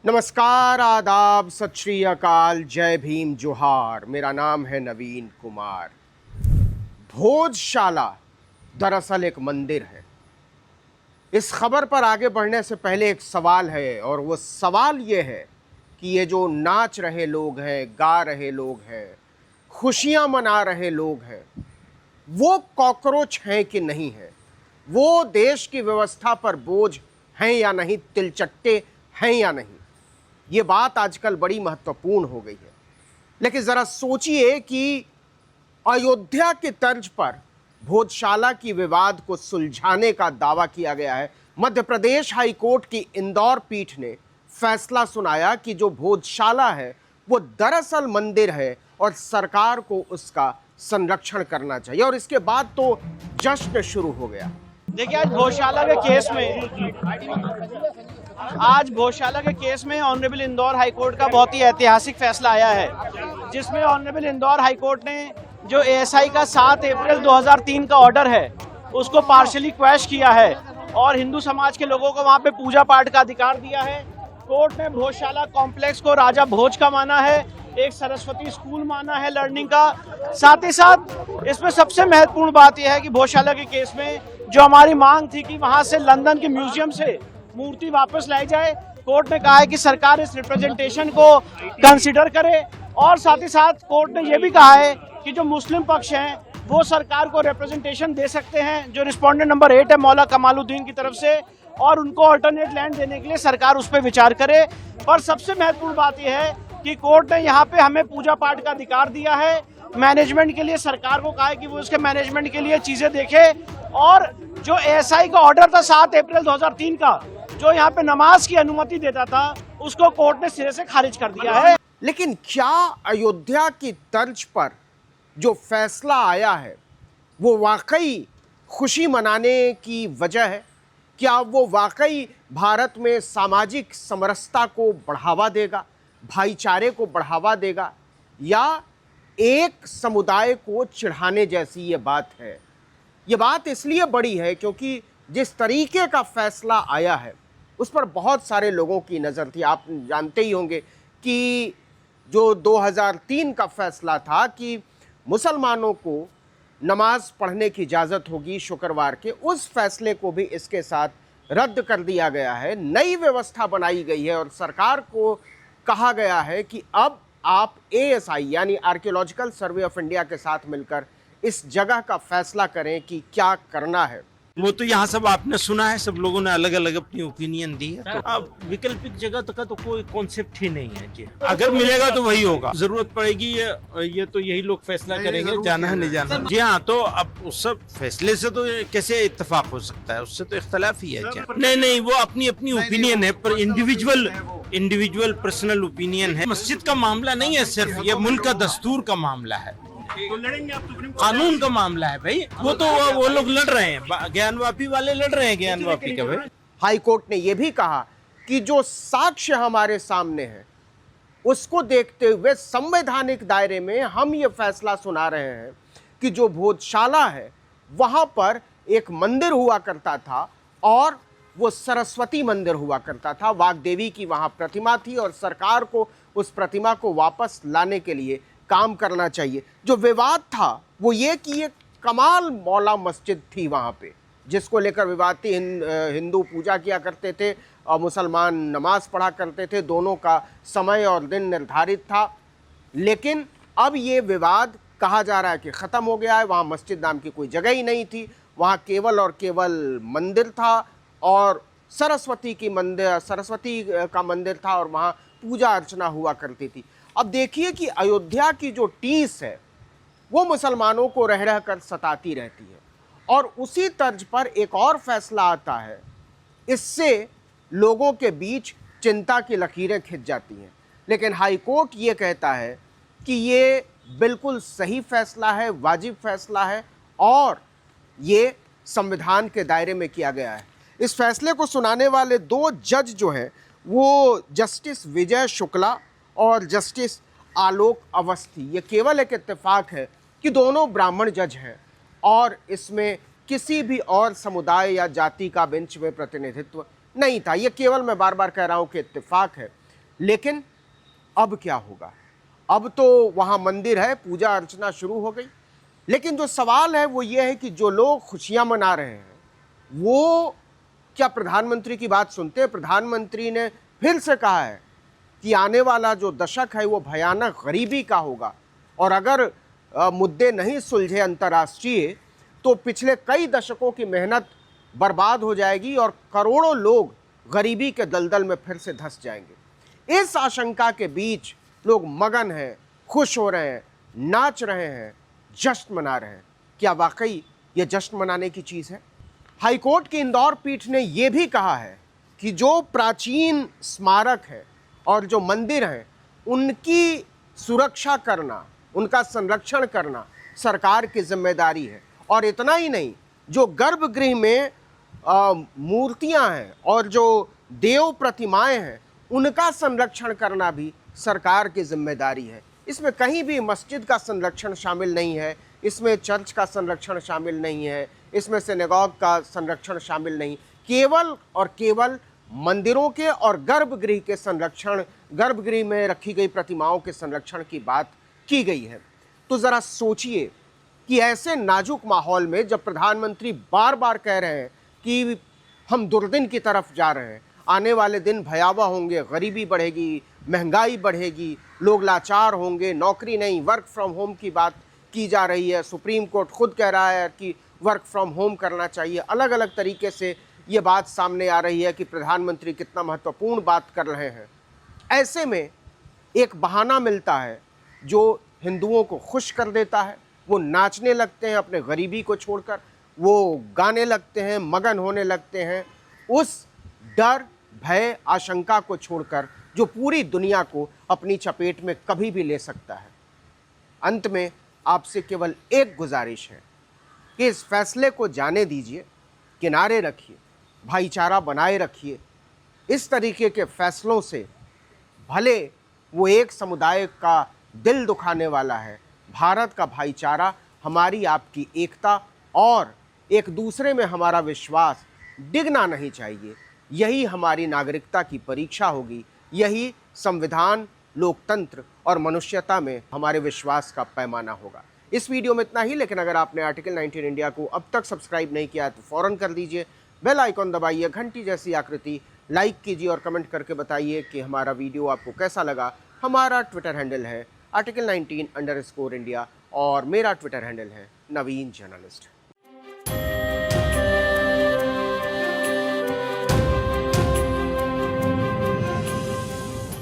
नमस्कार, आदाब, सत श्री अकाल, जय भीम, जोहार। मेरा नाम है नवीन कुमार। भोजशाला दरअसल एक मंदिर है। इस खबर पर आगे बढ़ने से पहले एक सवाल है, और वो सवाल ये है कि ये जो नाच रहे लोग हैं, गा रहे लोग हैं, खुशियां मना रहे लोग हैं, वो कॉकरोच हैं कि नहीं है? वो देश की व्यवस्था पर बोझ हैं या नहीं, तिलचट्टे हैं या नहीं? ये बात आजकल बड़ी महत्वपूर्ण हो गई है। लेकिन जरा सोचिए कि अयोध्या की तर्ज पर भोजशाला की विवाद को सुलझाने का दावा किया गया है। मध्य प्रदेश हाई कोर्ट की इंदौर पीठ ने फैसला सुनाया कि जो भोजशाला है वो दरअसल मंदिर है और सरकार को उसका संरक्षण करना चाहिए। और इसके बाद तो जश्न शुरू हो गया। देखिए, आज गौशाला के केस में ऑनरेबल इंदौर हाई कोर्ट का बहुत ही ऐतिहासिक फैसला आया है, जिसमें ऑनरेबल इंदौर हाई कोर्ट ने जो एएसआई का 7 अप्रैल 2003 का ऑर्डर है उसको पार्शियली क्वैश किया है और हिंदू समाज के लोगों को वहां पे पूजा पाठ का अधिकार दिया है। कोर्ट ने भोजशाला कॉम्प्लेक्स को राजा भोज का माना है, एक सरस्वती स्कूल माना है लर्निंग का। साथ ही साथ इसमें सबसे महत्वपूर्ण बात यह है कि भोजशाला के केस में जो हमारी मांग थी कि वहां से लंदन के म्यूजियम से मूर्ति वापस लाई जाए, कोर्ट ने कहा है कि सरकार इस रिप्रेजेंटेशन को कंसीडर करे। और साथ ही साथ कोर्ट ने यह भी कहा है कि जो मुस्लिम पक्ष हैं वो सरकार को रिप्रेजेंटेशन दे सकते हैं, जो रिस्पोंडेंट नंबर 8 है मौला कमालुद्दीन की तरफ से, और उनको अल्टरनेट लैंड देने के लिए सरकार उस पर विचार करे। पर सबसे महत्वपूर्ण बात यह है कि कोर्ट ने यहाँ पे हमें पूजा पाठ का अधिकार दिया है। मैनेजमेंट के लिए सरकार को कहा है कि वो उसके मैनेजमेंट के लिए चीजें देखे। और जो एएसआई का ऑर्डर था 7 अप्रैल 2003 का, जो यहाँ पे नमाज की अनुमति देता था, उसको कोर्ट ने सिरे से खारिज कर दिया है। लेकिन क्या अयोध्या की तर्ज पर जो फैसला आया है वो वाकई खुशी मनाने की वजह है? क्या वो वाकई भारत में सामाजिक समरसता को बढ़ावा देगा, भाईचारे को बढ़ावा देगा, या एक समुदाय को चिढ़ाने जैसी ये बात है? ये बात इसलिए बड़ी है क्योंकि जिस तरीके का फैसला आया है उस पर बहुत सारे लोगों की नज़र थी। आप जानते ही होंगे कि जो 2003 का फैसला था कि मुसलमानों को नमाज पढ़ने की इजाज़त होगी शुक्रवार के, उस फैसले को भी इसके साथ रद्द कर दिया गया है। नई व्यवस्था बनाई गई है और सरकार को कहा गया है कि अब आप एएसआई यानी आर्कियोलॉजिकल सर्वे ऑफ इंडिया के साथ मिलकर इस जगह का फैसला करें कि क्या करना है। वो तो यहाँ सब आपने सुना है, सब लोगों ने अलग अलग अपनी ओपिनियन दी है। तो अब वैकल्पिक जगह का तो कोई कॉन्सेप्ट ही नहीं है जी। अगर मिलेगा तो वही होगा, जरूरत पड़ेगी ये तो यही लोग फैसला करेंगे, जाना है नहीं जाना। जी हाँ, तो अब उस सब फैसले से तो कैसे इत्तेफाक हो सकता है, उससे तो इख्तलाफ ही है क्या? नहीं, वो अपनी अपनी ओपिनियन है, पर इंडिविजुअल पर्सनल ओपिनियन है। मस्जिद का मामला नहीं है सिर्फ, ये मुल्क का दस्तूर का मामला है, तो लड़ेंगे आप तो कानून का मामला है भाई। वो लोग लड़ रहे हैं, ज्ञानवापी वाले लड़ रहे हैं ज्ञानवापी का भाई। हाई कोर्ट ने यह भी कहा कि जो साक्ष्य हमारे सामने है उसको देखते हुए संवैधानिक दायरे में हम ये फैसला सुना रहे हैं कि जो भोजशाला है वहां पर एक मंदिर हुआ करता था और वो सरस्वती मंदिर हुआ करता था। वाग्देवी की वहां प्रतिमा थी और सरकार को उस प्रतिमा को वापस लाने के लिए काम करना चाहिए। जो विवाद था वो ये कि ये कमाल मौला मस्जिद थी वहाँ पे, जिसको लेकर विवाद थी। हिंदू पूजा किया करते थे और मुसलमान नमाज पढ़ा करते थे, दोनों का समय और दिन निर्धारित था। लेकिन अब ये विवाद कहा जा रहा है कि ख़त्म हो गया है। वहाँ मस्जिद नाम की कोई जगह ही नहीं थी, वहाँ केवल और केवल मंदिर था और सरस्वती का मंदिर था और वहाँ पूजा अर्चना हुआ करती थी। अब देखिए कि अयोध्या की जो टीस है वो मुसलमानों को रह रह कर सताती रहती है, और उसी तर्ज पर एक और फैसला आता है, इससे लोगों के बीच चिंता की लकीरें खिंच जाती हैं। लेकिन हाई कोर्ट ये कहता है कि ये बिल्कुल सही फैसला है, वाजिब फैसला है और ये संविधान के दायरे में किया गया है। इस फैसले को सुनाने वाले दो जज जो हैं वो जस्टिस विजय शुक्ला और जस्टिस आलोक अवस्थी। ये केवल एक इत्तेफाक है कि दोनों ब्राह्मण जज हैं और इसमें किसी भी और समुदाय या जाति का बेंच में प्रतिनिधित्व नहीं था। ये केवल, मैं बार बार कह रहा हूँ कि इत्तेफाक है। लेकिन अब क्या होगा? अब तो वहाँ मंदिर है, पूजा अर्चना शुरू हो गई, लेकिन जो सवाल है वो ये है कि जो लोग खुशियाँ मना रहे हैं वो क्या प्रधानमंत्री की बात सुनते हैं? प्रधानमंत्री ने फिर से कहा है कि आने वाला जो दशक है वो भयानक गरीबी का होगा, और अगर मुद्दे नहीं सुलझे अंतर्राष्ट्रीय तो पिछले कई दशकों की मेहनत बर्बाद हो जाएगी और करोड़ों लोग गरीबी के दलदल में फिर से धंस जाएंगे। इस आशंका के बीच लोग मगन हैं, खुश हो रहे हैं, नाच रहे हैं, जश्न मना रहे हैं। क्या वाकई ये जश्न मनाने की चीज़ है? हाईकोर्ट की इंदौर पीठ ने यह भी कहा है कि जो प्राचीन स्मारक है और जो मंदिर हैं उनकी सुरक्षा करना, उनका संरक्षण करना सरकार की जिम्मेदारी है। और इतना ही नहीं, जो गर्भगृह में मूर्तियां हैं और जो देव प्रतिमाएं हैं उनका संरक्षण करना भी सरकार की जिम्मेदारी है। इसमें कहीं भी मस्जिद का संरक्षण शामिल नहीं है, इसमें चर्च का संरक्षण शामिल नहीं है, इसमें सिनेगॉग का संरक्षण शामिल नहीं, केवल और केवल मंदिरों के और गर्भगृह के संरक्षण, गर्भगृह में रखी गई प्रतिमाओं के संरक्षण की बात की गई है। तो ज़रा सोचिए कि ऐसे नाजुक माहौल में जब प्रधानमंत्री बार बार कह रहे हैं कि हम दुर्दिन की तरफ जा रहे हैं, आने वाले दिन भयावह होंगे, गरीबी बढ़ेगी, महंगाई बढ़ेगी, लोग लाचार होंगे, नौकरी नहीं, वर्क फ्रॉम होम की बात की जा रही है, सुप्रीम कोर्ट खुद कह रहा है कि वर्क फ्रॉम होम करना चाहिए, अलग अलग तरीके से ये बात सामने आ रही है कि प्रधानमंत्री कितना महत्वपूर्ण बात कर रहे हैं। ऐसे में एक बहाना मिलता है जो हिंदुओं को खुश कर देता है। वो नाचने लगते हैं अपने गरीबी को छोड़कर, वो गाने लगते हैं, मगन होने लगते हैं उस डर, भय, आशंका को छोड़कर जो पूरी दुनिया को अपनी चपेट में कभी भी ले सकता है। अंत में आपसे केवल एक गुजारिश है कि इस फैसले को जाने दीजिए, किनारे रखिए, भाईचारा बनाए रखिए। इस तरीके के फैसलों से भले वो एक समुदाय का दिल दुखाने वाला है, भारत का भाईचारा, हमारी आपकी एकता और एक दूसरे में हमारा विश्वास डिगना नहीं चाहिए। यही हमारी नागरिकता की परीक्षा होगी, यही संविधान, लोकतंत्र और मनुष्यता में हमारे विश्वास का पैमाना होगा। इस वीडियो में इतना ही, लेकिन अगर आपने आर्टिकल 19 इंडिया को अब तक सब्सक्राइब नहीं किया तो फ़ौरन कर दीजिए, बेल आइकॉन दबाइए, घंटी जैसी आकृति लाइक कीजिए और कमेंट करके बताइए कि हमारा वीडियो आपको कैसा लगा। हमारा ट्विटर हैंडल है article19_India और मेरा ट्विटर हैंडल है नवीन जर्नलिस्ट।